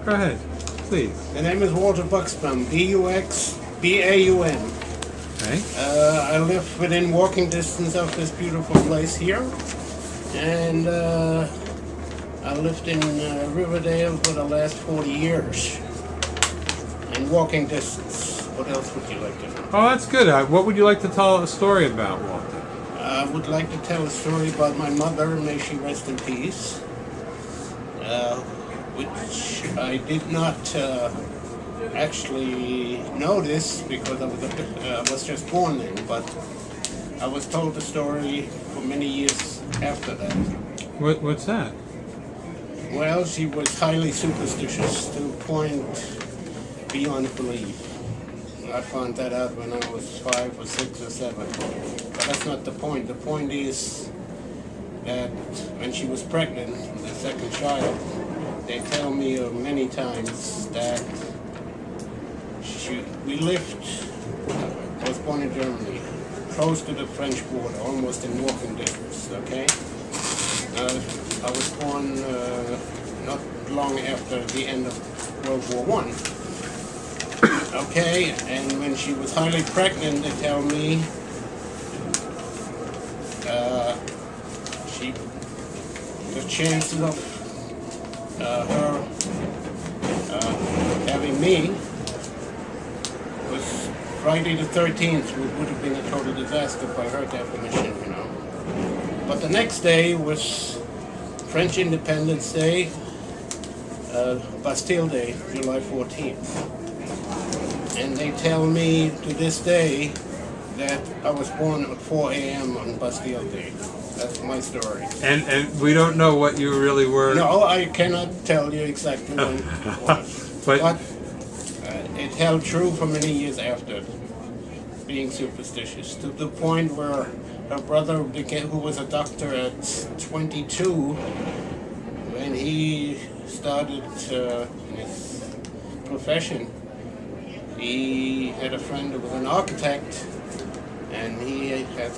Go ahead, please. The name is Walter Buxbaum, B-U-X-B-A-U-M. Okay. I live within walking distance of this beautiful place here, and I lived in Riverdale for the last 40 years. In walking distance. What else would you like to know? Oh, that's good. What would you like to tell a story about, Walter? I would like to tell a story about my mother, may she rest in peace, which I did not actually notice because I was just born then, but I was told the story for many years after that. What's that? Well, she was highly superstitious to a point beyond belief. I found that out when I was 5 or 6 or 7. But that's not the point. The point is that when she was pregnant with the second child, they tell me many times that we lived, I was born in Germany, close to the French border, almost in walking distance, okay? I was born not long after the end of World War I. Okay, and when she was highly pregnant, they tell me the chances of her having me was Friday the 13th, would have been a total disaster by her definition, you know. But the next day was French Independence Day, Bastille Day, July 14th. And they tell me to this day that I was born at 4 a.m. on Bastille Day. That's my story. And we don't know what you really were. No, I cannot tell you exactly when it was. but it held true for many years after, being superstitious, to the point where her brother, who was a doctor at 22, when he started in his profession, he had a friend who was an architect, and he had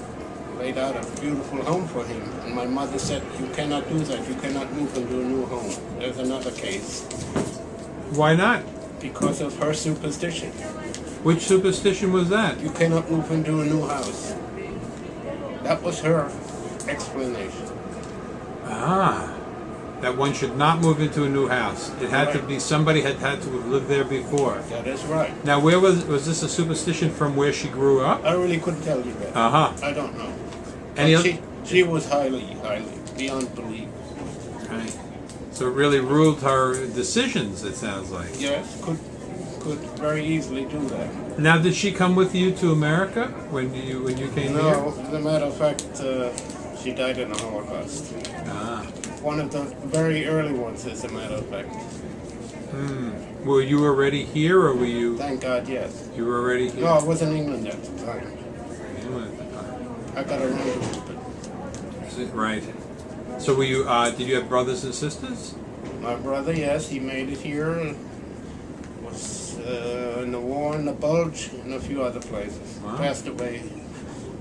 laid out a beautiful home for him. And my mother said, "You cannot do that. You cannot move into a new home." There's another case. Why not? Because of her superstition. Which superstition was that? You cannot move into a new house. That was her explanation. Ah. That one should not move into a new house. It had to be, somebody had to have lived there before. That is right. Now, where was this a superstition from where she grew up? I really couldn't tell you that. Uh-huh. I don't know. She was highly, beyond belief. Right. So it really ruled her decisions, it sounds like. Yes, could very easily do that. Now, did she come with you to America when you came here? No, as a matter of fact, she died in the Holocaust. Ah. One of the very early ones, as a matter of fact. Were you already here, or were you? Thank God, yes. You were already here? No, I was in England at the time. I got around to it. Right. So were you? Did you have brothers and sisters? My brother, yes, he made it here. Was in the war in the Bulge and a few other places. Wow. Passed away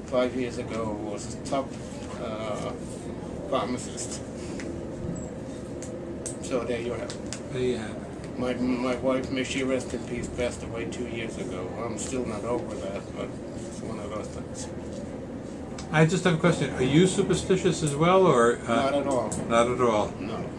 5 years ago. Was a top pharmacist. So there you have it. There you have it. My wife, may she rest in peace, passed away 2 years ago. I'm still not over that, but it's one of those things. I just have a question. Are you superstitious as well, or? Not at all. Not at all. No.